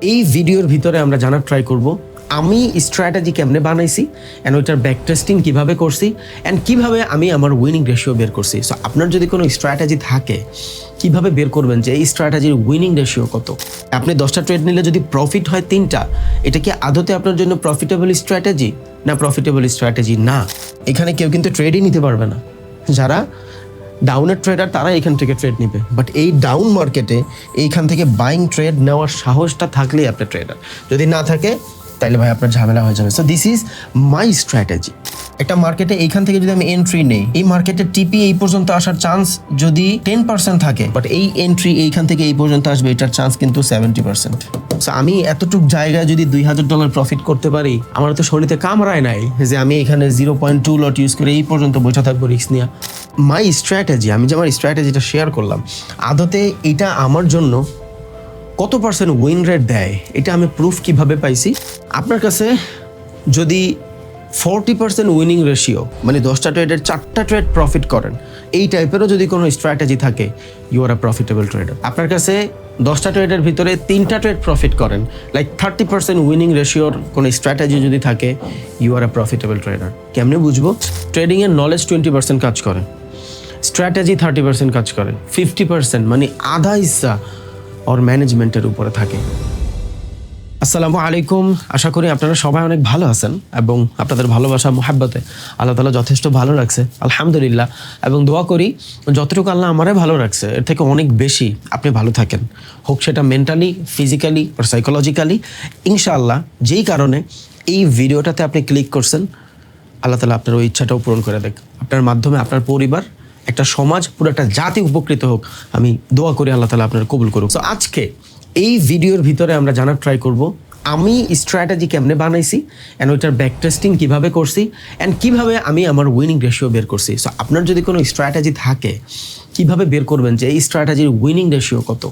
এই ভিডিওর ভিতরে আমরা জানার ট্রাই করব আমি স্ট্র্যাটেজি কেমনে বানাইছি অ্যান্ড ওইটার ব্যাক টেস্টিং কীভাবে করছি অ্যান্ড কীভাবে আমি আমার উইনিং রেশিও বের করছি। সো আপনার যদি কোনো স্ট্র্যাটেজি থাকে কিভাবে বের করবেন যে এই স্ট্র্যাটেজির উইনিং রেশিও কত। আপনি 10টা ট্রেড নিলে যদি প্রফিট হয় 3টা, এটা কি আদতে আপনার জন্য প্রফিটেবল স্ট্র্যাটেজি না প্রফিটেবল স্ট্র্যাটেজি না? এখানে কেউ কিন্তু ট্রেডই নিতে পারবে না। যারা ডাউনের ট্রেডার তারা এখান থেকে ট্রেড নিবে, বাট এই ডাউন মার্কেটে এইখান থেকে বাইং ট্রেড নেওয়ার সাহসটা থাকলেই আপনি ট্রেডার, যদি না থাকে তাহলে ভাই আপনার ঝামেলা হয়ে যাবে। So this is my strategy. একটা মার্কেটে এইখান থেকে যদি আমি এন্ট্রি নেই, এই মার্কেটে টিপি এই পর্যন্ত আসার চান্স যদি 10% থাকে, বাট এই এন্ট্রি এইখান থেকে এই পর্যন্ত আসবে এটার চান্স কিন্তু 70%। সো আমি এতটুক জায়গায় যদি $2000 প্রফিট করতে পারি, আমার তো শরীরে কামড়ায় নাই যে আমি এখানে 0.2 লট ইউজ করে এই পর্যন্ত বসে থাকবো রিস্ক নিয়ে। মাই স্ট্র্যাটেজি, আমি যে আমার স্ট্র্যাটেজিটা শেয়ার করলাম, আদতে এটা আমার জন্য কত পার্সেন্ট উইন রেট দেয় এটা আমি প্রুফ কিভাবে পাইছি। আপনার কাছে যদি 40% উইনিং রেশিও, মানে 10টা ট্রেডের 4টা ট্রেড প্রফিট করেন, এই টাইপেরও যদি কোনো স্ট্র্যাটেজি থাকে, you are a profitable trader. আপনার কাছে 10টা ট্রেডের ভিতরে 3টা ট্রেড প্রফিট করেন, লাইক 30% উইনিং রেশিওর কোনো স্ট্র্যাটেজি যদি থাকে, you are a profitable trader. কেমনে বুঝবো? ট্রেডিংয়ের নলেজ 20% কাজ করে, স্ট্র্যাটেজি 30% কাজ করে, 50% মানে আধা হিস্সা ওর ম্যানেজমেন্টের উপরে থাকে। আসসালামু আলাইকুম, আশা করি আপনারা সবাই অনেক ভালো আছেন এবং আপনাদের ভালোবাসা মোহাব্বতে আল্লাহ তাআলা যথেষ্ট ভালো রাখছে, আলহামদুলিল্লাহ। এবং দোয়া করি যতটুকু আল্লাহ আমারে ভালো রাখছে এর থেকে অনেক বেশি আপনি ভালো থাকেন, হোক সেটা মেন্টালি, ফিজিক্যালি আর সাইকোলজিক্যালি, ইনশাআল্লাহ। যেই কারণে এই ভিডিওটাতে আপনি ক্লিক করছেন, আল্লাহ তাআলা আপনার ওই ইচ্ছাটাও পূরণ করে দেখ। আপনার মাধ্যমে আপনার পরিবার, একটা সমাজ, পুরো একটা জাতি উপকৃত হোক, আমি দোয়া করি আল্লাহ তাআলা আপনার কবুল করুক। তো আজকে এই ভিডিওর ভিতরে আমরা জানার ট্রাই করব আমি স্ট্র্যাটেজি কেমনে বানাইছি অ্যান্ড ওইটার ব্যাক টেস্টিং কীভাবে করছি অ্যান্ড কীভাবে আমি আমার উইনিং রেশিও বের করছি। সো আপনার যদি কোনো স্ট্র্যাটেজি থাকে কিভাবে বের করবেন যে এই স্ট্র্যাটেজির উইনিং রেশিও কত,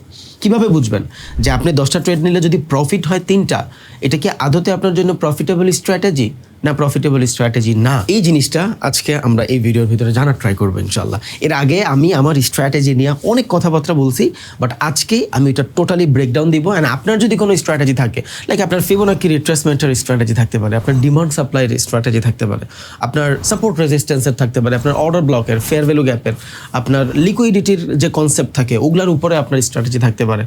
কিভাবে বুঝবেন যে আপনি 10টা ট্রেড নিলে যদি প্রফিট হয় 3টা, এটা কি আদতে আপনার জন্য প্রফিটেবল স্ট্র্যাটেজি না প্রফিটেবল স্ট্র্যাটেজি না? এই জিনিসটা আজকে আমরা এই ভিডিওর ভিতরে জানার ট্রাই করবো ইনশাল্লাহ। এর আগে আমি আমার স্ট্র্যাটেজি নিয়ে অনেক কথাবার্তা বলছি, বাট আজকে আমি এটা টোটালি ব্রেকডাউন দিব। অ্যান্ড আপনার যদি কোনো স্ট্র্যাটেজি থাকে, লাইক আপনার ফিবোনাকি রিট্রেসমেন্টের স্ট্র্যাটেজি থাকতে পারে, আপনার ডিমান্ড সাপ্লাইয়ের স্ট্র্যাটেজি থাকতে পারে, আপনার সাপোর্ট রেজিস্ট্যান্সের থাকতে পারে, আপনার অর্ডার ব্লকের, ফেয়ার ভ্যালু গ্যাপের, আপনার লিকুইডিটির যে কনসেপ্ট থাকে ওগুলোর উপরে আপনার স্ট্র্যাটেজি থাকতে পারে।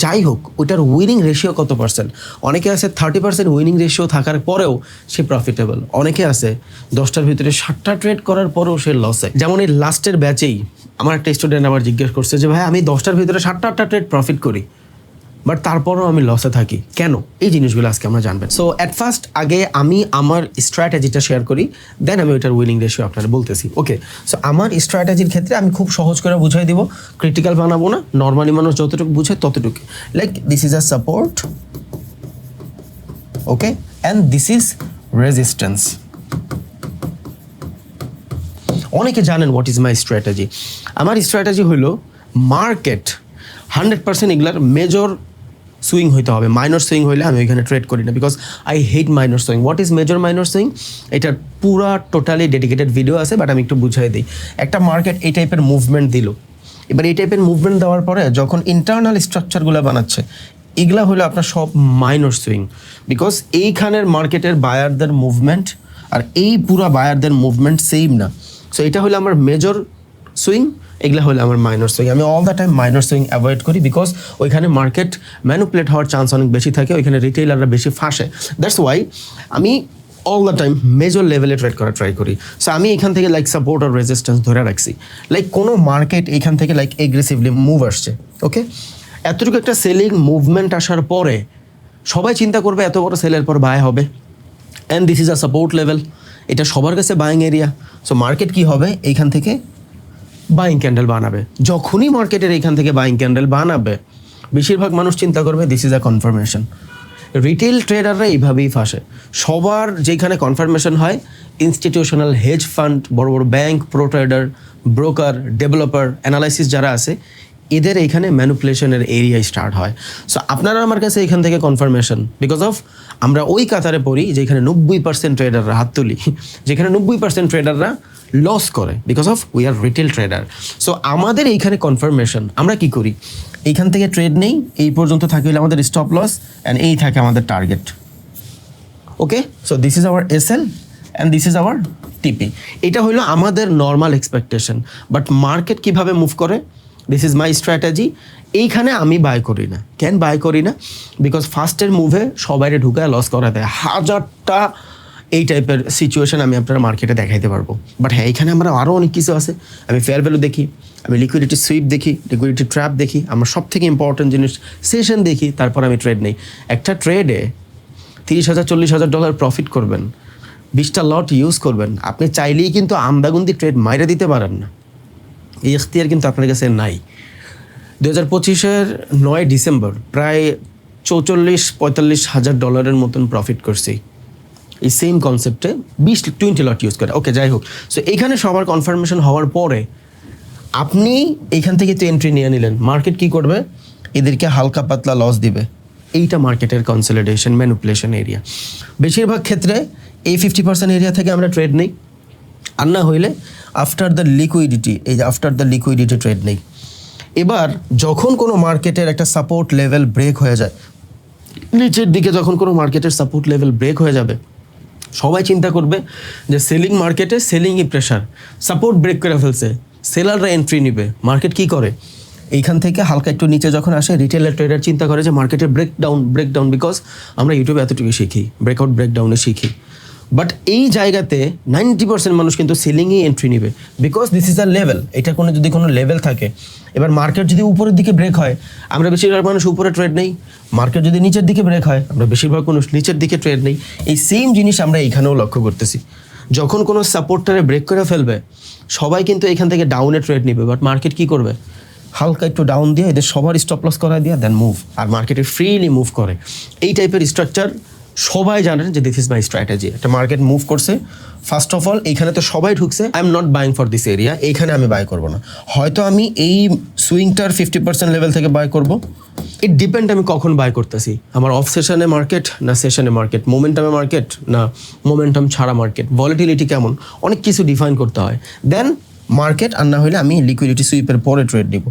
যাই হোক, ওইটার উইনিং রেশিও কত পার্সেন্ট? অনেকে আছে 30% উইনিং রেশিও থাকার পরেও সে প্রফিটেবল, অনেকে আছে 10টার ভিতরে 7টা ট্রেড করার পরেও সে লসে। যেমন এই লাস্টের ব্যাচেই আমার একটা স্টুডেন্ট আবার জিজ্ঞেস করছে যে ভাই আমি 10টার ভিতরে 7টা ট্রেড প্রফিট করি, বাট তারপরও আমি লসে থাকি কেন? এই জিনিসগুলো আজকে আমরা জানবেন। সো অ্যাট ফার্স্ট আগে আমি আমার স্ট্র্যাটেজিটা শেয়ার করি, দেন আমি ওইটার উইনিং রেশিও আপনারা বলতেছি। ওকে, সো আমার স্ট্র্যাটেজির ক্ষেত্রে আমি খুব সহজ করে বুঝাই দিব, ক্রিটিক্যাল বানাবো না, নর্মালি মানুষ যতটুকু বুঝে ততটুকু। Like this is a support, okay, and this is resistance. অনেকে জানেন হোয়াট ইজ মাই স্ট্র্যাটেজি। আমার স্ট্র্যাটেজি হলো মার্কেট 100% এগুলার মেজর সুইং হইতে হবে, মাইনর সুইং হইলে আমি ওইখানে ট্রেড করি না, because I hate minor swing. What is major minor swing? এটার পুরা টোটালি ডেডিকেটেড ভিডিও আছে, বাট আমি একটু বুঝাই দিই। একটা মার্কেট এই টাইপের মুভমেন্ট দিল, এবার এই টাইপের মুভমেন্ট দেওয়ার পরে যখন ইন্টারনাল স্ট্রাকচারগুলো বানাচ্ছে, এগুলা হলো আপনার সব মাইনর সুইং, বিকজ এইখানের মার্কেটের বায়ারদের মুভমেন্ট আর এই পুরা বায়ারদের মুভমেন্ট সেম না। সো এটা হলো আমার মেজর সুইং, এগুলা হলো আমার মাইনর সুইং। আমি all the time minor swing avoid করি, বিকজ ওইখানে মার্কেট ম্যানুপুলেট হওয়ার চান্স অনেক বেশি থাকে, ওইখানে রিটেইলাররা বেশি ফাঁসে। দ্যাটস ওয়াই আমি অল দ্য টাইম মেজর লেভেলে ট্রেড করা ট্রাই করি। সো আমি এখান থেকে লাইক সাপোর্ট আর রেজিস্ট্যান্স ধরে রাখছি, লাইক কোনো মার্কেট এখান থেকে লাইক এগ্রেসিভলি মুভ আসছে, ওকে, এতটুকু একটা সেলিং মুভমেন্ট আসার পরে সবাই চিন্তা করবে এত বড় সেলের পর বাই হবে, and this is a support level, এটা সবার কাছে বাইং এরিয়া। সো মার্কেট কি হবে? এইখান থেকে বাইং ক্যান্ডেল বানাবে। যখনই মার্কেটের এইখান থেকে বাইং ক্যান্ডেল বানাবে, বেশিরভাগ মানুষ চিন্তা করবে this is a confirmation. Retail ট্রেডাররা এইভাবেই ফাঁসে। সবার যেখানে কনফার্মেশন হয়, ইনস্টিটিউশনাল হেজ ফান্ড, বড় বড় bank, pro trader, broker, developer, analysis যারা আছে, এদের এইখানে ম্যানুপুলেশনের এরিয়ায় স্টার্ট হয়। সো আপনারা আমার কাছে এখান থেকে কনফার্মেশন, বিকজ অফ আমরা ওই কাতারে পড়ি যেখানে 90% ট্রেডাররা হাত তুলি, যেখানে 90% ট্রেডাররা লস করে, because of we are retail tedder. So আমাদের এইখানে কনফার্মেশন, আমরা কি করি? এইখান থেকে ট্রেড নেই, এই পর্যন্ত থাকে হলো আমাদের স্টপ লস অ্যান্ড এই থাকে আমাদের target. Okay, so this is our SL and this is our টিপি। এটা হলো আমাদের নর্মাল এক্সপেকটেশন, বাট মার্কেট কিভাবে মুভ করে, দিস ইজ মাই স্ট্র্যাটেজি। এইখানে আমি বাই করি না। কেন বাই করি না? বিকজ ফার্স্টের মুভে সবাইরে ঢুকায় লস করা দেয়, হাজারটা এই টাইপের সিচুয়েশন আমি আপনার মার্কেটে দেখাইতে পারবো। বাট হ্যাঁ, এখানে আমরা আরও অনেক কিছু আছে। আমি ফেয়ার ভ্যালু দেখি, আমি লিকুইডিটি সুইপ দেখি, লিকুইডিটি ট্র্যাপ দেখি, আমার সব থেকে ইম্পর্টেন্ট জিনিস সেশন দেখি, তারপর আমি ট্রেড নেই। একটা ট্রেডে 30,000 40,000 ডলার প্রফিট করবেন, 20টা লট ইউজ করবেন, আপনি চাইলেই কিন্তু আমদাগুন্দি ট্রেড মাইরে দিতে পারেন না। এই ইখতিয়ার কিন্তু আপনার কাছে নাই। 2025-এর 9 ডিসেম্বর প্রায় 44-45 হাজার ডলারের মতন প্রফিট করছি এই সেম কনসেপ্টে 20-20 লট ইউজ করে। ওকে, যাই হোক, সো এইখানে সবার কনফার্মেশন হওয়ার পরে আপনি এইখান থেকে তো এন্ট্রি নিয়ে নিলেন, মার্কেট কি করবে? এদেরকে হালকা পাতলা লস দিবে। এইটা মার্কেটের কনসলিডেশন ম্যানিপুলেশন এরিয়া। বেশিরভাগ ক্ষেত্রে এই 50% এরিয়া থেকে আমরা ট্রেড নেই, আর না হইলে আফটার দ্য লিকুইডিটি, এই যে আফটার দ্য লিকুইডিটি ট্রেড নেই। এবার যখন কোনো মার্কেটের একটা সাপোর্ট লেভেল ব্রেক হয়ে যায়, নিচের দিকে যখন কোনো মার্কেটের সাপোর্ট লেভেল ব্রেক হয়ে যাবে, সবাই চিন্তা করবে যে সেলিং মার্কেটে সেলিংই প্রেশার, সাপোর্ট ব্রেক করে ফেলছে, সেলাররা এন্ট্রি নিবে। মার্কেট কি করে? এইখান থেকে হালকা একটু নিচে যখন আসে, রিটেলার ট্রেডার চিন্তা করে যে মার্কেটের ব্রেকডাউন, বিকজ আমরা ইউটিউবে এতটুকু শিখি, ব্রেকআউট ব্রেকডাউনে শিখি। বাট এই জায়গাতে 90% মানুষ কিন্তু সেলিংই এন্ট্রি নিবে, because this is a level. এটা কোনো যদি কোনো লেভেল থাকে, এবার মার্কেট যদি উপরের দিকে ব্রেক হয়, আমরা বেশিরভাগ মানুষ উপরে ট্রেড নেই। মার্কেট যদি নিচের দিকে ব্রেক হয়, আমরা বেশিরভাগ মানুষ নিচের দিকে ট্রেড নেই। এই সেম জিনিস আমরা এইখানেও লক্ষ্য করতেছি। যখন কোনো সাপোর্টারে ব্রেক করে ফেলবে, সবাই কিন্তু এখান থেকে ডাউনে ট্রেড নিবে। বাট মার্কেট কি করবে? হালকা একটু ডাউন দিয়ে এদের সবার স্টপ লস করা দিয়ে দেন মুভ, আর মার্কেটে ফ্রিলি মুভ করে। এই টাইপের স্ট্রাকচার সবাই জানেন যে দিস ইজ মাই স্ট্র্যাটেজি। একটা মার্কেট মুভ করছে, ফার্স্ট অফ অল এইখানে তো সবাই ঢুকছে, I am not buying for this area, এইখানে আমি বাই করবো না। হয়তো আমি এই সুইংটার 50% লেভেল থেকে বাই করব। ইট ডিপেন্ড আমি কখন বাই করতেছি, আমার অফ সেশনে মার্কেট না সেশনে মার্কেট, মোমেন্টামে মার্কেট না মোমেন্টাম ছাড়া মার্কেট, ভলিটিলিটি কেমন, অনেক কিছু ডিফাইন করতে হয়। দেন মার্কেট, আর না হলে আমি লিকুইডিটি সুইপের পরে ট্রেড নিব।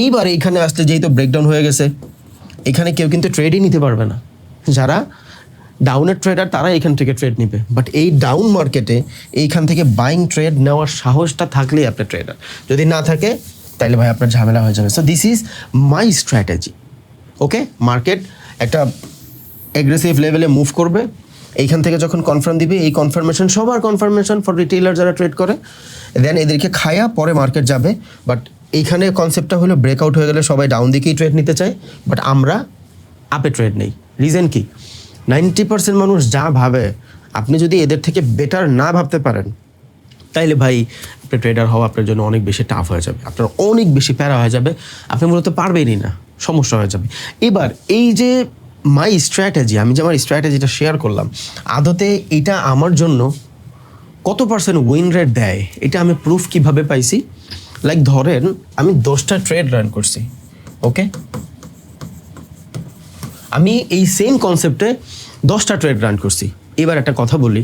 এইবার এইখানে আসলে যেহেতু ব্রেকডাউন হয়ে গেছে, এখানে কেউ কিন্তু ট্রেডই নিতে পারবে না। যারা ডাউনের ট্রেডার তারা এখান থেকে ট্রেড নিবে। বাট এই ডাউন মার্কেটে এইখান থেকে বাইং ট্রেড নেওয়ার সাহসটা থাকলেই আপনার ট্রেডার, যদি না থাকে তাহলে ভাই আপনার ঝামেলা হয়ে যাবে। So this is my strategy. Okay, market একটা অ্যাগ্রেসিভ লেভেলে মুভ করবে, এইখান থেকে যখন কনফার্ম দিবে, এই কনফার্মেশন সবার কনফার্মেশন ফর রিটেইলার যারা ট্রেড করে, দেন এদেরকে খায়া পরে মার্কেট যাবে। বাট এইখানে কনসেপ্টটা হলো ব্রেকআউট হয়ে গেলে সবাই ডাউন দিকেই ট্রেড নিতে চায়, বাট আমরা আপে ট্রেড নেই। রিজন কি? 90% মানুষ যা ভাবে, আপনি যদি এদের থেকে বেটার না ভাবতে পারেন, তাইলে ভাই আপনার ট্রেডার হওয়া আপনার জন্য অনেক বেশি টাফ হয়ে যাবে, আপনার অনেক বেশি প্যারা হয়ে যাবে, আপনি মূলত পারবেনই না, সমস্যা হয়ে যাবে। এবার এই যে মাই স্ট্র্যাটেজি, আমি যে আমার স্ট্র্যাটেজিটা শেয়ার করলাম, আদতে এটা আমার জন্য কত পার্সেন্ট উইন রেট দেয়, এটা আমি প্রুফ কিভাবে পাইছি। লাইক ধরেন আমি 10টা ট্রেড রান করছি, ওকে, আমি এই সেম কনসেপ্টে 10টা ট্রেড রান করছি। এবার একটা কথা বলি,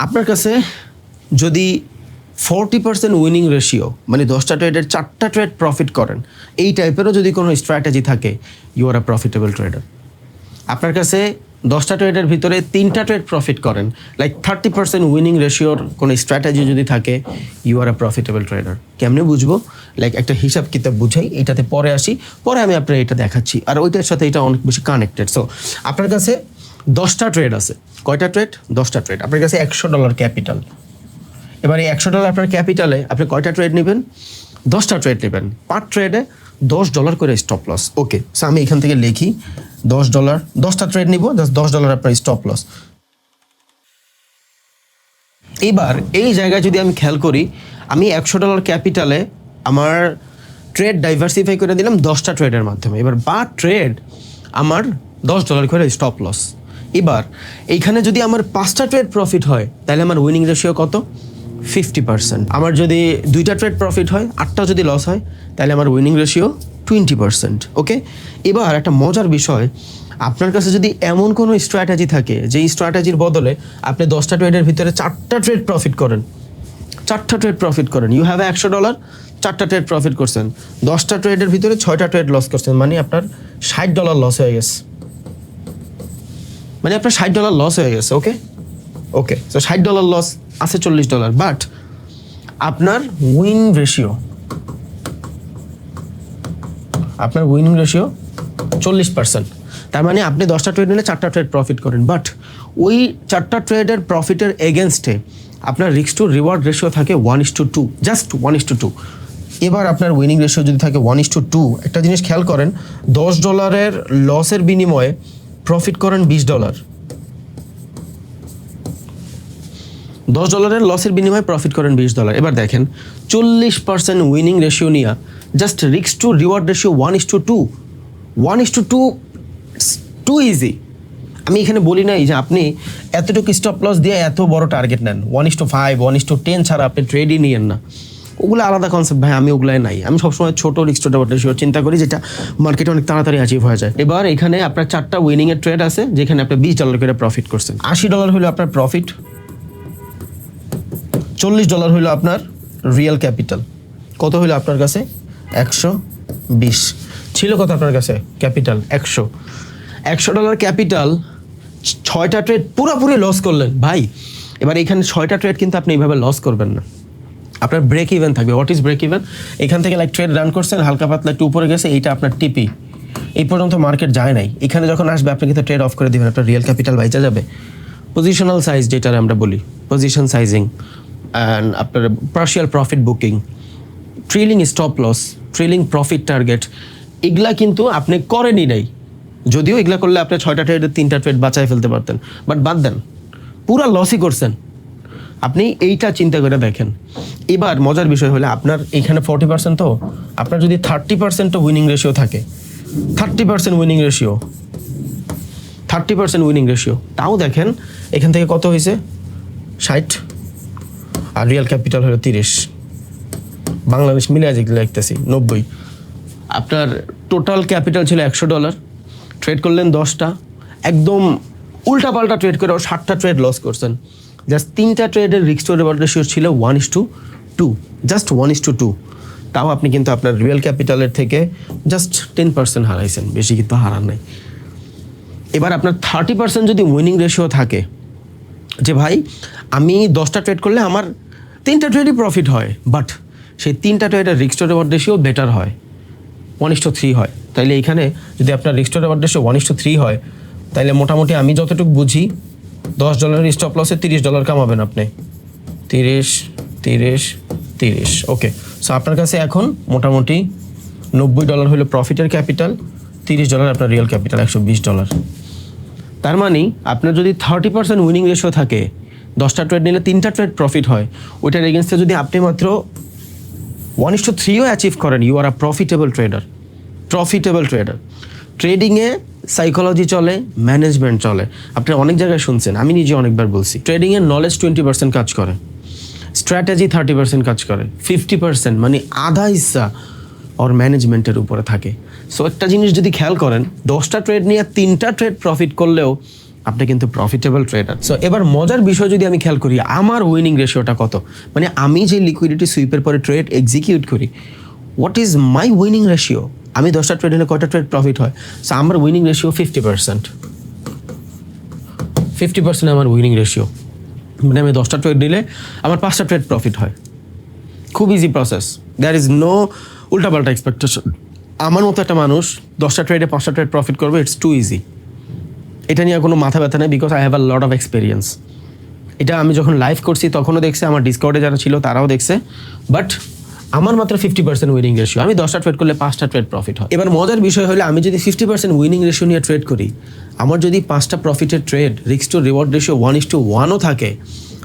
আপনার কাছে যদি 40% উইনিং রেশিও, মানে 10টা ট্রেডের 4টা ট্রেড প্রফিট করেন, এই টাইপেরও যদি কোনো স্ট্র্যাটেজি থাকে, you are a profitable trader. আপনার কাছে 10টা ট্রেডের ভিতরে 3টা ট্রেড প্রফিট করেন, লাইক 30% উইনিং রেশিওর কোনো স্ট্র্যাটেজি যদি থাকে, you are a profitable trader. কেমনে বুঝবো? লাইক একটা হিসাব কিতাব বুঝাই, এটাতে পরে আসি, পরে আমি আপনার এটা দেখাচ্ছি, আর ওইটার সাথে এটা অনেক বেশি কানেক্টেড। সো আপনার কাছে 10টা ট্রেড আছে, কয়টা ট্রেড? 10টা ট্রেড। আপনার কাছে $100 ক্যাপিটাল। এবার এই $100 আপনার ক্যাপিটালে আপনি কয়টা ট্রেড নেবেন? 10টা ট্রেড নেবেন, পার ট্রেডে $10 করে স্টপ লস। ওকে, সো আমি এখান থেকে লিখি $10, 10টা ট্রেড নিব, জাস্ট $10 আপনার স্টপ লস। এবার এই জায়গায় যদি আমি খেয়াল করি, আমি $100 ক্যাপিটালে আমার ট্রেড ডাইভার্সিফাই করে দিলাম 10টা ট্রেডের মাধ্যমে। এবার পার ট্রেড আমার $10 করে স্টপ লস। এবার এইখানে যদি আমার 5টা ট্রেড প্রফিট হয়, তাহলে আমার উইনিং রেশিও কত? 50%। আমার যদি 2টা ট্রেড প্রফিট হয়, 8টা যদি লস হয়, তাহলে আমার উইনিং রেশিও 20%। ওকে, এবার একটা মজার বিষয়, আপনার কাছে যদি এমন কোনো স্ট্র্যাটেজি থাকে, যেই স্ট্র্যাটেজির বদলে আপনি 10টা ট্রেডের ভিতরে 4টা ট্রেড প্রফিট করেন, 4টা ট্রেড প্রফিট করেন, ইউ হ্যাভ $100, 4টা ট্রেড প্রফিট করছেন, 10টা ট্রেডের ভিতরে 6টা ট্রেড লস করছেন, মানে আপনার $60 লস হয়ে গেছে, মানে আপনার $60 লস হয়ে গেছে। ওকে ওকে, তো $60 লস আছে $40, বাট আপনার উইন রেশিও 40%। তার মানে আপনি 10টা ট্রেড নিলে 4টা ট্রেড প্রফিট করেন, বাট ওই 4টা ট্রেডের প্রফিটের এগেনস্টে আপনার রিস্ক টু রিওয়ার্ড রেশিও থাকে 1:2, জাস্ট 1:2। এবার আপনার উইনিং রেশিও যদি থাকে 1:2, একটা জিনিস খেয়াল করেন, $10 লসের বিনিময়ে প্রফিট করেন $20, $10 লসের বিনিময়ে প্রফিট করেন $20। এবার দেখেন 40% উইনিং রেশিও নিয়ে just risk to reward ratio 1:2, 1:2, too easy. আমি এখানে বলি নাই যে আপনি এতটুকু স্টপ লস দিয়ে এত বড় টার্গেট নেন, 1:5, 1:10 ছাড়া আপনি ট্রেডই নিয়েন না, ওগুলো আলাদা কনসেপ্ট ভাই, আমি ওগুলাই নাই। আমি সবসময় ছোট রিস্ক টু রিওয়ার্ড রেশিও চিন্তা করি, যেটা মার্কেটে অনেক তাড়াতাড়ি অ্যাচিভ হয়ে যায়। এবার এখানে আপনার 4টা উইনিংয়ের ট্রেড আছে, যেখানে আপনি $20 করে প্রফিট করছেন, $80 হলো আপনার প্রফিট, $40 হইলো আপনার রিয়েল ক্যাপিটাল। কত হইলো আপনার কাছে? 120 ছিল। কত আপনার কাছে ক্যাপিটাল? $100 ক্যাপিটাল, 6টা ট্রেড পুরোপুরি লস করলেন ভাই। এবার এখানে 6টা ট্রেড কিন্তু আপনি এইভাবে লস করবেন না, আপনার ব্রেক ইভেন থাকবে। What is break even? এখান থেকে লাইক ট্রেড রান করছেন, হালকা পাতলা একটু উপরে গেছে, এইটা আপনার টিপি, এই পর্যন্ত মার্কেট যায় নাই, এখানে যখন আসবে আপনি কিন্তু ট্রেড অফ করে দিবেন, আপনার রিয়েল ক্যাপিটাল বাইচা যাবে। পজিশনাল সাইজ যেটা আমরা বলি, পজিশন সাইজিং, অ্যান্ড আপনার partial profit booking, trailing stop loss, trailing profit target, এগুলা কিন্তু আপনি করেনই নাই। যদিও এগুলা করলে আপনি 6টা ট্রেডের 3টা ট্রেড বাঁচায় ফেলতে পারতেন, বাট বাদ দেন, পুরা লসই করছেন। আপনি এইটা চিন্তা করে দেখেন। এবার মজার বিষয় হলে আপনার এখানে 40%, তো আপনার যদি 30% উইনিং রেশিও থাকে, 30% উইনিং রেশিও, 30% উইনিং রেশিও, তাও দেখেন এখান থেকে কত হয়েছে? 60, আর রিয়েল ক্যাপিটাল হলো 30, বাংলাদেশ মিলে যেগুলো লিখতেছি 90। আপনার টোটাল ক্যাপিটাল ছিল $100, ট্রেড করলেন 10টা, একদম উল্টাপাল্টা ট্রেড করে 60টা ট্রেড লস করছেন। জাস্ট 3টা ট্রেডের রিস্ক টু রিওয়ার্ড রেশিও ছিল 1:2, জাস্ট 1:2। তাও আপনি কিন্তু আপনার রিয়েল ক্যাপিটালের থেকে জাস্ট 10% হারাইছেন, বেশি কিন্তু হারান নাই। এবার আপনার 30% যদি উইনিং রেশিও থাকে, যে ভাই আমি 10টা ট্রেড করলে আমার 3টা ট্রেডই প্রফিট হয়, বাট সেই 3টা ট্রেডের risk to reward ratio better হয়, 1:3 হয়, তাইলে এইখানে যদি আপনার রিস্ক টু রিওয়ার্ড রেশিও 1:3 হয়, তাইলে মোটামুটি আমি যতটুকু বুঝি $10 স্টপ লসে $30 কামাবেন আপনি, 30 ওকে। সো আপনার কাছে এখন মোটামুটি $90 হলো প্রফিটের ক্যাপিটাল, $30 আপনার রিয়েল ক্যাপিটাল, $120। তার মানে আপনার যদি 30% উইনিং রেশিও থাকে, 10টা ট্রেড নিলে 3টা ট্রেড প্রফিট হয়, ওইটার এগেনস্টে যদি আপনি মাত্র 1:3ও অ্যাচিভ করেন, you are a profitable trader. ট্রেডিংয়ে সাইকোলজি চলে, ম্যানেজমেন্ট চলে। আপনি অনেক জায়গায় শুনছেন, আমি নিজে অনেকবার বলছি, ট্রেডিংয়ের নলেজ 20% কাজ করে, স্ট্র্যাটেজি 30% কাজ করে, 50% মানে আধা হিস্সা ওর ম্যানেজমেন্টের উপরে থাকে। সো একটা জিনিস যদি খেয়াল করেন, 10টা ট্রেড নিয়ে 3টা ট্রেড প্রফিট করলেও আপনি কিন্তু প্রফিটেবল ট্রেডার। সো এবার মজার বিষয় যদি আমি খেয়াল করি, আমার উইনিং রেশিওটা কত, মানে আমি যে লিকুইডিটি সুইপের পরে ট্রেড এক্সিকিউট করি, what is my winning ratio? আমি 10টা ট্রেড নিলে কয়টা ট্রেড প্রফিট হয়? সো আমার উইনিং রেশিও 50%, 50% আমার উইনিং রেশিও, মানে আমি 10টা ট্রেড নিলে আমার 5টা ট্রেড প্রফিট হয়। খুব easy process, there is no উল্টাপাল্টা এক্সপেকটেশন। আমার মতো একটা মানুষ 10টা ট্রেডে 5টা ট্রেড প্রফিট করবে, ইটস টু ইজি। এটা নিয়ে কোনো মাথা ব্যথা নেই, because I have a lot of experience. এটা আমি যখন লাইভ করছি তখনও দেখছে, আমার ডিসকর্ডে যারা ছিল তারাও দেখছে, বাট আমার মাত্র 50% উইনিং রেশিও, আমি 10টা ট্রেড করলে 5টা ট্রেড প্রফিট হয়। এবার মজার বিষয় হলে, আমি যদি 50% উইনিং রেশিও নিয়ে ট্রেড করি, আমার যদি 5টা প্রফিটের trade risk to reward ratio 1:1ও থাকে,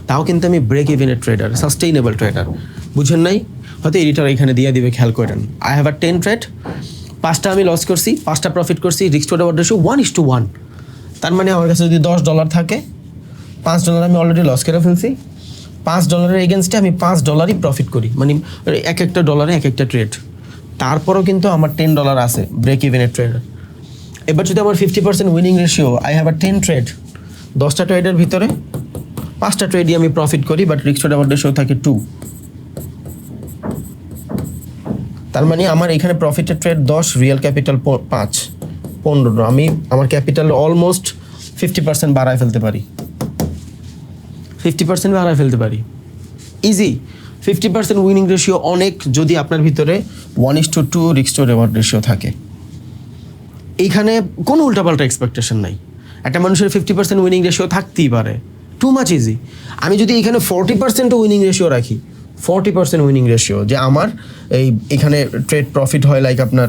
তাও কিন্তু আমি ব্রেক ইভেনের ট্রেডার, সাস্টেইনেবল ট্রেডার। বুঝেন নাই? হয়তো এডিটর এখানে দিয়ে দিবে, খেয়াল করেন। আই হ্যাভ আ 10 ট্রেড, 5টা আমি লস করছি, 5টা প্রফিট করছি, রিস্ক টু রিওয়ার্ড রেশিও 1:1। তার মানে আমার কাছে যদি $10 থাকে, $5 আমি অলরেডি লস করে ফেলছি, $5 এগেনস্টে আমি $5ই প্রফিট করি, মানে এক একটা ডলারে এক একটা ট্রেড। তারপরও কিন্তু আমার $10 আছে ব্রেক ইভেনের ট্রেডার। এবার যদি আমার 50% winning ratio, I have a 10 trade, 10টা ট্রেডের ভিতরে 5টা ট্রেডই আমি প্রফিট করি, but risk to reward ratio থাকে 2, তার মানে আমার এখানে প্রফিটের ট্রেড 10, রিয়েল ক্যাপিটাল 5, 15, আমি আমার ক্যাপিটাল অলমোস্ট 50% বাড়ায় ফেলতে পারি, 50% বাড়ায় ফেলতে পারি ইজি। 50% উইনিং রেশিও অনেক, যদি আপনার ভিতরে 1:2 রিস্ক টু রিওয়ার্ড রেশিও থাকে। এইখানে কোনো উল্টাপাল্টা এক্সপেকটেশন নাই। একটা মানুষের 50% উইনিং রেশিও থাকতেই পারে, টু মাচ ইজি। আমি যদি এখানে 40% উইনিং রেশিও রাখি, 40% উইনিং রেশিও, যে আমার এখানে ট্রেড প্রফিট হয় লাইক আপনার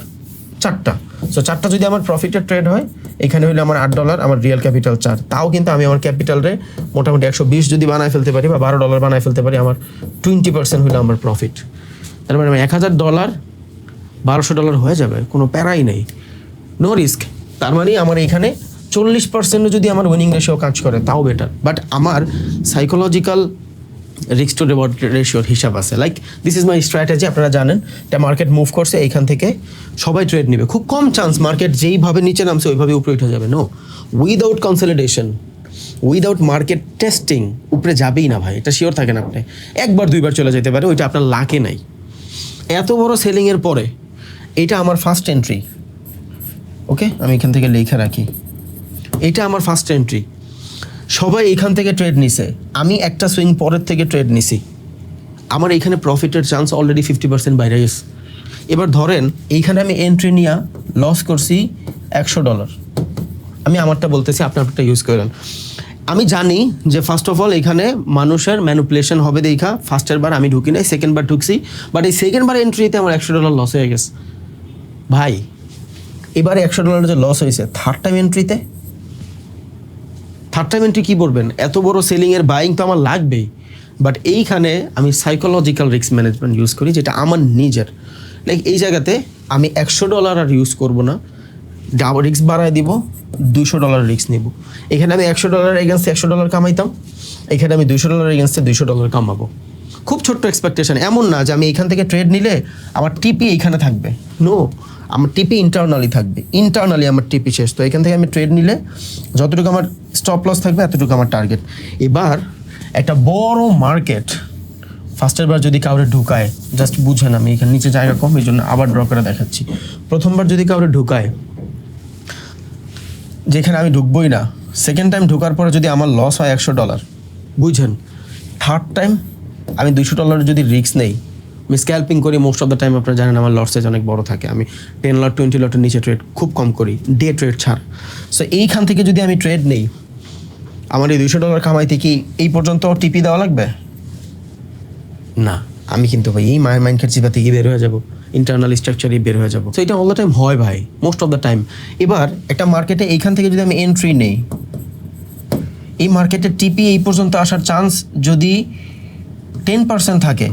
4টা, সো 4টা যদি আমার প্রফিটের ট্রেড হয়, এখানে হলে আমার $8, আমার রিয়েল ক্যাপিটাল 4, তাও কিন্তু আমি আমার ক্যাপিটালে মোটামুটি 120 যদি বানায় ফেলতে পারি বা $12 বানায় ফেলতে পারি, আমার 20% হলে আমার প্রফিট। তার মানে $1000 $1200 হয়ে যাবে, কোনো প্যারাই নেই, নো রিস্ক। তার মানে আমার এখানে 40% যদি আমার উইনিং রেশিও কাজ করে তাও বেটার, বাট আমার সাইকোলজিক্যাল রিস্ক টু রিওয়ার্ড রেশিওর হিসাব আছে। Like this is my strategy. আপনারা জানেন এটা মার্কেট মুভ করছে, এইখান থেকে সবাই ট্রেড নেবে, খুব কম চান্স মার্কেট যেইভাবে নিচে নামছে ওইভাবে উপরে উঠে যাবে। No, without consolidation, without market testing উপরে যাবেই না ভাই, এটা শিওর থাকেন আপনি। 1বার 2বার চলে যেতে পারে, ওইটা আপনার লাকে নাই। এত বড় সেলিংয়ের পরে এটা আমার ফার্স্ট এন্ট্রি, ওকে, আমি এখান থেকে লেখা রাখি, এটা আমার ফার্স্ট এন্ট্রি। সবাই এখান থেকে ট্রেড নিছে, আমি একটা সুইং পরের থেকে ট্রেড নিছি, আমার এইখানে প্রফিটের চান্স অলরেডি 50% বাইরে গেছে। এবার ধরেন এইখানে আমি এন্ট্রি নিয়ে লস করছি $100, আমি আমারটা বলতেছি, আপনারটা ইউজ করেন। আমি জানি যে ফার্স্ট অফ অল এখানে মানুষের ম্যানিপুলেশন হবে দেখা ফার্স্টের বার আমি ঢুকি নাই, সেকেন্ড বার ঢুকছি, বাট এই সেকেন্ড বার এন্ট্রিতে আমার $100 লস হয়ে গেছে। ভাই এবারে $100 যে লস হয়েছে, থার্ড টাইম এন্ট্রিতে, থার্ড টাইম এন্ট্রি কী বলবেন, এত বড় সেলিংয়ের বাইং তো আমার লাগবেই, বাট এইখানে আমি সাইকোলজিক্যাল রিস্ক ম্যানেজমেন্ট ইউজ করি, যেটা আমার নিজের। লাইক এই জায়গাতে আমি $100 আর ইউজ করবো না, ডাবল রিস্ক বাড়ায় দিব, $200 রিস্ক নিব। এখানে আমি $100 এগেন্সে $100 কামাইতাম, এখানে আমি $200 এগেন্সে $200 কামাবো। খুব ছোট্ট এক্সপেকটেশন, এমন না যে আমি এখান থেকে ট্রেড নিলে আমার টিপি এইখানে থাকবে, নো, আমার টিপি ইন্টারনালি থাকবে, ইন্টারনালি আমার টিপি শেষ। তো এখান থেকে আমি ট্রেড নিলে যতটুকু আমার স্টপ লস থাকবে এতটুকু আমার টার্গেট। এবার একটা বড় মার্কেট ফার্স্টের বার যদি কাউরে ঢুকায়, জাস্ট বুঝেন, আমি এখানে নিচে জায়গা কম, এই জন্য আবার ড্র করে দেখাচ্ছি। প্রথমবার যদি কাউরে ঢুকায় যেখানে আমি ঢুকবোই না, সেকেন্ড টাইম ঢোকার পরে যদি আমার লস হয় $100, বুঝেন, থার্ড টাইম আমি $200 যদি রিস্ক নেই, আমি স্ক্যাল্পিং করি মোস্ট অফ দ্য টাইম, আপনারা জানেন আমার লস সাইজ অনেক বড় থাকে, আমি 10 লট 20 লটের নিচে ট্রেড খুব কম করি, ডে ট্রেড ছাড়। সো এইখান থেকে যদি আমি ট্রেড নেই, আমার এই $200 কামাইতে কি এই পর্যন্ত টিপি দেওয়া লাগবে না, আমি কিন্তু ভাই এই মায়ের মাইন্ড চিপা থেকে বের হয়ে যাবো, ইন্টারনাল স্ট্রাকচারই বের হয়ে যাবো। তো এটা অল দ্য টাইম হয় ভাই, মোস্ট অফ দ্য টাইম। এবার একটা মার্কেটে এইখান থেকে যদি আমি এন্ট্রি নেই, এই মার্কেটের টিপি এই পর্যন্ত আসার চান্স যদি 10% থাকে,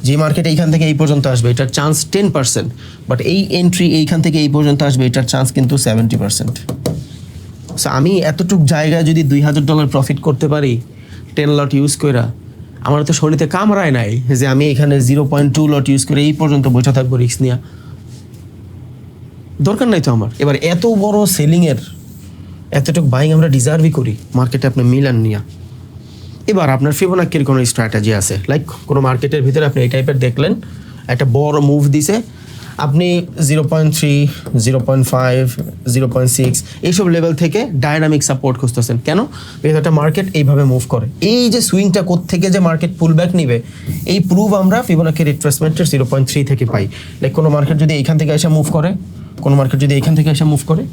যে মার্কেট এইখান থেকে এই পর্যন্ত আসবে এটার চান্স 10%, বাট এই এন্ট্রি এইখান থেকে এই পর্যন্ত আসবে এটার চান্স কিন্তু 70%। সো আমি এতটুক জায়গায় যদি $2000 প্রফিট করতে পারি 10 লট ইউজ করা, আমার তো শরীরে কামড়ায় নাই যে আমি এখানে 0.2 লট ইউজ করে এই পর্যন্ত বসে থাকবো রিস্ক নিয়ে, দরকার নাই তো আমার। এবার এত বড় সেলিংয়ের এতটুকু বাইং আমরা ডিজার্ভই করি মার্কেটে, আপনি মিলান নিয়া। এবার আপনার ফিবোনাক্কির কোনো স্ট্র্যাটেজি আছে, লাইক কোনো মার্কেটের ভিতরে আপনি এই টাইপের দেখলেন একটা বড় মুভ দিছে, আপনি 0.3, 0.5, 0.6 এইসব লেভেল থেকে ডায়নামিক সাপোর্ট খুঁজতেছেন। কেন? বিকজ একটা মার্কেট এইভাবে মুভ করে, এই যে সুইংটা কোত্থেকে যে মার্কেট পুল ব্যাক নিবে, এই প্রুভ আমরা ফিবোনাক্কি রিট্রেসমেন্টের 0.3 থেকে পাই। লাইক কোনো মার্কেট যদি এইখান থেকে এসে মুভ করে, কোনো মার্কেট যদি এইখান থেকে এসে মুভ করে,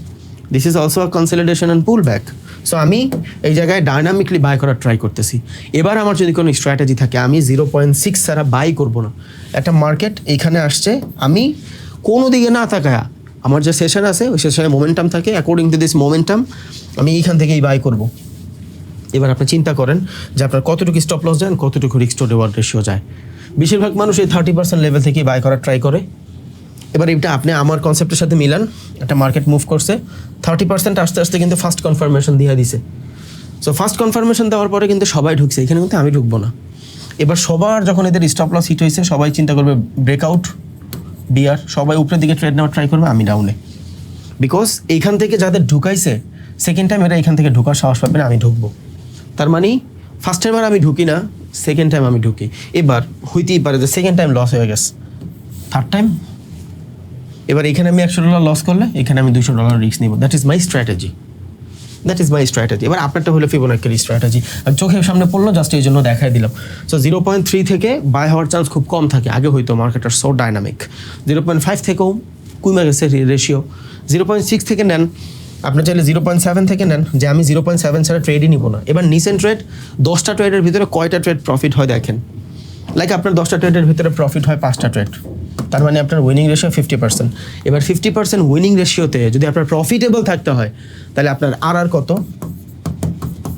this is also a consolidation and pool back. So আমি এই জায়গায় ডায়নামিকলি বাই করার ট্রাই করতেছি। এবার আমার যদি কোনো স্ট্র্যাটেজি থাকে, আমি 0.6 ছাড়া বাই করব না। একটা মার্কেট এইখানে আসছে, আমি কোনো দিকে না তাকায়া, আমার যে সেশন আছে ওই সেশনে মোমেন্টাম থাকে, অ্যাকর্ডিং টু দিস মোমেন্টাম আমি এইখান থেকেই বাই করব। এবার আপনি চিন্তা করেন যে আপনার কতটুকু স্টপ লস যায়, কতটুকু রিস্ক টু রিওয়ার্ড রেশিও যায়। বেশিরভাগ মানুষ এই 30% লেভেল থেকেই বাই করার ট্রাই করে। এবার এটা আপনি আমার কনসেপ্টের সাথে মিলান, একটা মার্কেট মুভ করছে 30% আস্তে আস্তে কিন্তু ফার্স্ট কনফার্মেশন দিয়ে দিছে। সো ফার্স্ট কনফার্মেশন দেওয়ার পরে কিন্তু সবাই ঢুকছে, এখানে কিন্তু আমি ঢুকবো না। এবার সবার যখন এদের স্টপ লস হিট হয়েছে, সবাই চিন্তা করবে ব্রেকআউট বিয়ার, সবাই উপরের দিকে ট্রেড নেওয়ার ট্রাই করবে, আমি ডাউনে। বিকজ এইখান থেকে যাদের ঢুকাইছে সেকেন্ড টাইম এরা এখান থেকে ঢোকার সাহস পাবে না, আমি ঢুকবো। তার মানে ফার্স্ট বার আমি ঢুকি না, সেকেন্ড টাইম আমি ঢুকি। এবার হইতেই পারে যে সেকেন্ড টাইম লস হয়ে গেছে, থার্ড টাইম এবার এখানে আমি $100 লস করলে এখানে আমি $200 রিস্ক নিব। দ্যাট ইজ মাই স্ট্র্যাটেজি, এবার আপনারটা হলো ফিবোনাক্সির স্ট্র্যাটেজি। আর চোখের সামনে পড়লো জাস্ট এই জন্য দেখাই দিলাম। সো 0.3 থেকে বাই হওয়ার চান্স খুব কম থাকে, আগে হয়তো মার্কেটার সো ডাইনামিক। 0.5 থেকেও কমে গেছে রেশিও। 0.6 থেকে নেন, আপনি চাইলে 0.7 থেকে নেন, যে আমি 0.7 ছাড়া ট্রেডই নিব না। এবার নিসেন ট্রেড 10টা ট্রেডের ভিতরে কয়টা ট্রেড প্রফিট হয় দেখেন। লাইক আপনার 10টা ট্রেডের ভিতরে প্রফিট হয় 5টা ট্রেড, তার মানে আপনার উইনিং রেশিও 50%। এবার 50% উইনিং রেশিওতে যদি আপনার প্রফিটেবল থাকতে হয় তাহলে আপনার আর কত,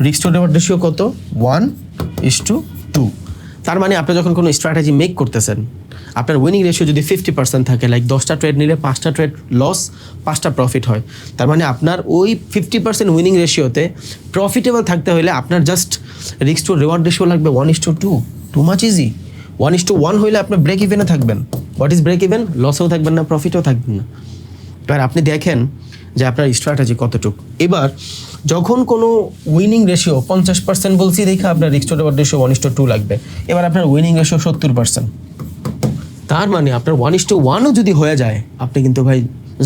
রিস্ক টু রিওয়ার্ড রেশিও কত, 1:2। তার মানে আপনি যখন কোনো স্ট্র্যাটেজি মেক করতেছেন, আপনার উইনিং রেশিও যদি 50% থাকে, লাইক 10টা ট্রেড নিলে 5টা ট্রেড লস, 5টা প্রফিট হয়। তার মানে আপনার ওই 50% উইনিং রেশিওতে প্রফিটেবল থাকতে হলে আপনার just risk to reward ratio লাগবে 1:2। Too much easy. 1:1 হইলে আপনি ব্রেক ইভেনে থাকবেন। What is break even? লসেও থাকবেন না, প্রফিটও থাকবেন না। এবার আপনি দেখেন যে আপনার স্ট্র্যাটেজি কতটুকু। এবার যখন কোনো উইনিং রেশিও 50% বলছি দেখে আপনার রিস্ক টু রিওয়ার্ড রেশিও 1:2 লাগবে। এবার আপনার উইনিং রেশিও 70%, তার মানে আপনার 1:1ও যদি হয়ে যায়, আপনি কিন্তু ভাই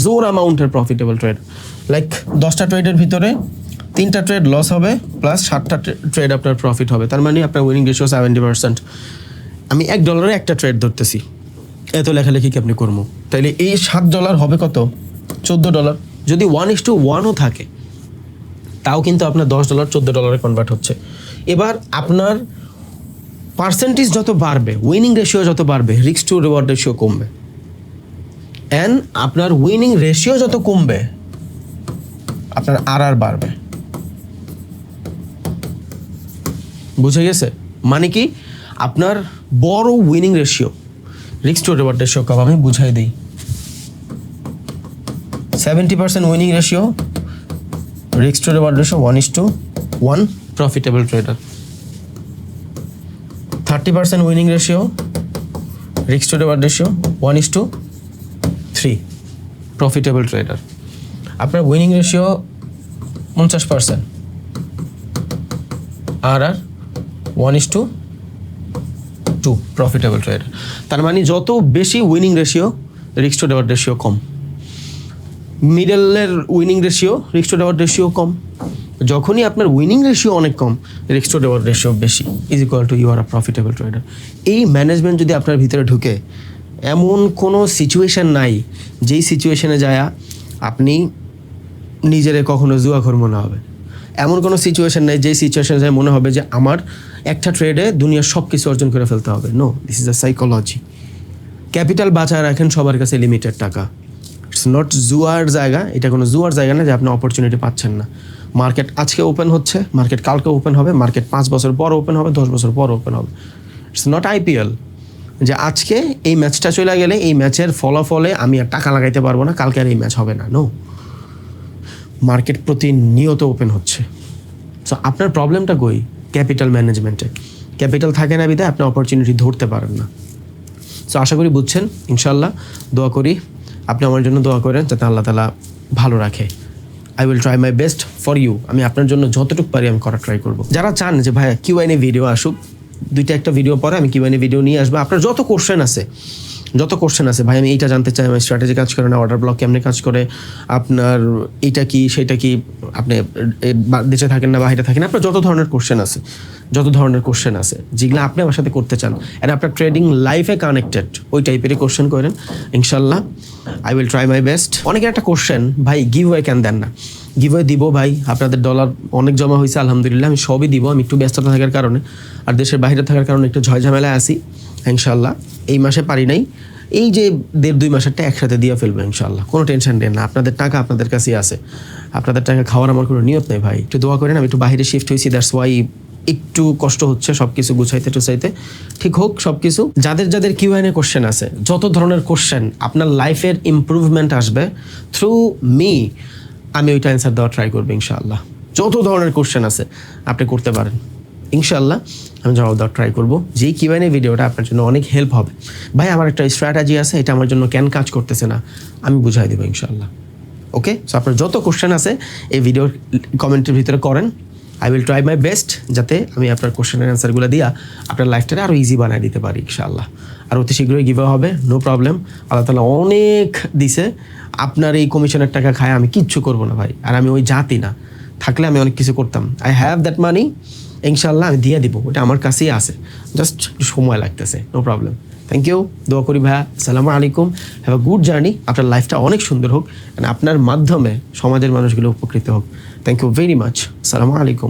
জোর অ্যামাউন্টের প্রফিটেবল ট্রেড। লাইক 10টা ট্রেডের ভিতরে 3টা ট্রেড লস হবে প্লাস 7টা ট্রেড আপনার প্রফিট হবে, তার মানে আপনার উইনিং রেশিও 70%। আমি $1 একটা ট্রেড ধরতেছি, এত লেখালেখি কি আপনি করবো, তাইলে এই $7 হবে কত, $14। যদি 1:1ও থাকে তাও কিন্তু আপনার $10 $14 কনভার্ট হচ্ছে। এবার আপনার পার্সেন্টেজ যত বাড়বে, উইনিং রেশিও যত বাড়বে, রিস্ক টু রিওয়ার্ড রেশিও কমবে। অ্যান্ড আপনার উইনিং রেশিও যত কমবে, আপনার আর বাড়বে। বুঝে গেছে? মানে কি, আপনার বড় winning ratio, risk to reward ratio কম। আমি বুঝাই দিই। 70% winning ratio, risk to reward ratio 1:1, profitable trader. 30% winning ratio, risk to reward ratio 1:3, profitable trader. আপনার উইনিং রেশিও 50%, আর 1:2, প্রফিটেবল ট্রেডার। তার মানে যত বেশি winning ratio, risk to reward ratio কম। মিডলের winning ratio, risk to reward ratio কম। যখনই আপনার উইনিং রেশিও অনেক কম, রিস্ক টু রিওয়ার্ড রেশিও বেশি, is equal to you are a profitable trader. এই ম্যানেজমেন্ট যদি আপনার ভিতরে ঢুকে, এমন কোনো সিচুয়েশন নাই যেই সিচুয়েশনে যায় আপনি নিজেরে কখনো জুয়াখোর মনে হবে। এমন কোনো সিচুয়েশন নাই যেই সিচুয়েশনে যায় মনে হবে যে আমার একটা ট্রেডে দুনিয়ার সব কিছু অর্জন করে ফেলতে হবে। No, this is a psychology. Capital বাঁচায় রাখেন সবার কাছে লিমিটেড টাকা। ইটস নট জুয়ার জায়গা, এটা কোনো জুয়ার জায়গা না যে আপনি অপরচুনিটি পাচ্ছেন না। মার্কেট আজকে ওপেন হচ্ছে, মার্কেট কালকে ওপেন হবে, মার্কেট 5 বছর পর ওপেন হবে, 10 বছর পর ওপেন হবে। ইটস নট আইপিএল যে আজকে এই ম্যাচটা চলে গেলে এই ম্যাচের ফলাফলে আমি আর টাকা লাগাইতে পারবো না, কালকে আর এই ম্যাচ হবে না। নো, মার্কেট প্রতিনিয়ত ওপেন হচ্ছে। সো আপনার প্রবলেমটা কই? ক্যাপিটাল ম্যানেজমেন্টে। ক্যাপিটাল থাকে না বিধায় আপনি অপরচুনিটি ধরতে পারেন না। সো আশা করি বুঝছেন। ইনশাল্লাহ দোয়া করি আপনি আমার জন্য দোয়া করেন যাতে আল্লাহ তাআলা ভালো রাখে। I will try my best for you. আমি আপনার জন্য যতটুকু পারি আমি করার ট্রাই করবো। যারা চান যে ভাইয়া কিউএনএ ভিডিও আসুক, 2টা একটা ভিডিও পরে আমি কিউএনএ ভিডিও নিয়ে আসবো। আপনার যত কোশ্চেন আছে ভাই আমি এইটা জানতে চাই, আমার স্ট্র্যাটেজি কাজ করে না, অর্ডার ব্লক কেমনি কাজ করে, আপনার এইটা কি সেটা কি, আপনি দেশে থাকেন না বাইরে থাকেন, আপনার যত ধরনের কোশ্চেন আছে যেগুলো আপনি আমার সাথে করতে চান, আর আপনার ট্রেডিং লাইফে কানেক্টেড ওই টাইপেরই কোশ্চেন করেন। ইনশাল্লাহ I will try my best. অনেকের একটা কোশ্চেন, ভাই গিভওয়ে কেন দেন না? গিভওয়ে দিব ভাই, আপনাদের ডলার অনেক জমা হয়েছে আলহামদুলিল্লাহ, আমি সবই দিব। আমি একটু ব্যস্ততা থাকার কারণে আর দেশের বাইরে থাকার কারণে একটু ঝয়ঝামেলায় আসি। ইনশাল্লাহ এই মাসে পারি নাই, এই যে 1.5-2 মাসেরটা একসাথে দিয়ে ফেলবো ইনশাল্লাহ। কোনো টেনশন নেন না, আপনাদের টাকা আপনাদের কাছেই আছে, আপনাদের টাকা খাওয়ার আমার কোনো নিয়ত নেই ভাই। একটু দোয়া করেন, আমি একটু বাইরে শিফট হয়েছি, দ্যাটস ওয়াই একটু কষ্ট হচ্ছে সব কিছু গুছাইতে টুছাইতে। ঠিক হোক সব কিছু। যাদের কিউএনএ কোশ্চেন আছে, যত ধরনের কোশ্চেন আপনার লাইফের ইমপ্রুভমেন্ট আসবে থ্রু মি, আমি ওইটা অ্যান্সার দেওয়ার ট্রাই করবো ইনশাআল্লাহ। যত ধরনের কোশ্চেন আছে আপনি করতে পারেন ইনশাআল্লাহ, আমি জবাব দেওয়ার ট্রাই করবো। যেই কিউএনএ ভিডিওটা আপনার জন্য অনেক হেল্প হবে। ভাই আমার একটা স্ট্র্যাটেজি আছে, এটা আমার জন্য কেন কাজ করতেছে না, আমি বুঝাই দেবো ইনশাআল্লাহ। ওকে, সো আপনার যত কোশ্চেন আছে এই ভিডিওর কমেন্টের ভিতরে করেন। I will try my best যাতে আমি আপনার কোশ্চেনের অ্যান্সারগুলো দিয়া আপনার লাইফটাকে আরও ইজি বানিয়ে দিতে পারি ইনশাআল্লাহ। আর অতি শীঘ্রই গিভ হবে, নো প্রবলেম। আল্লাহ তাআলা অনেক দিছে, আপনার এই কমিশনের টাকা খায় আমি কিচ্ছু করব না ভাই। আর আমি ওই জাতি না, থাকলে আমি অনেক কিছু করতাম। আই হ্যাভ দ্যাট মানি, ইনশাল্লাহ আমি দিয়ে দিব, ওটা আমার কাছেই আছে, জাস্ট সময় লাগতেছে, নো প্রবলেম। থ্যাংক ইউ, দোয়া করি ভাইয়া। আসসালামু আলাইকুম, হ্যাভ আ গুড জার্নি, আপনার লাইফটা অনেক সুন্দর হোক, আপনার মাধ্যমে সমাজের মানুষগুলো উপকৃত হোক। থ্যাংক ইউ ভেরি মাচ, আসসালামু আলাইকুম।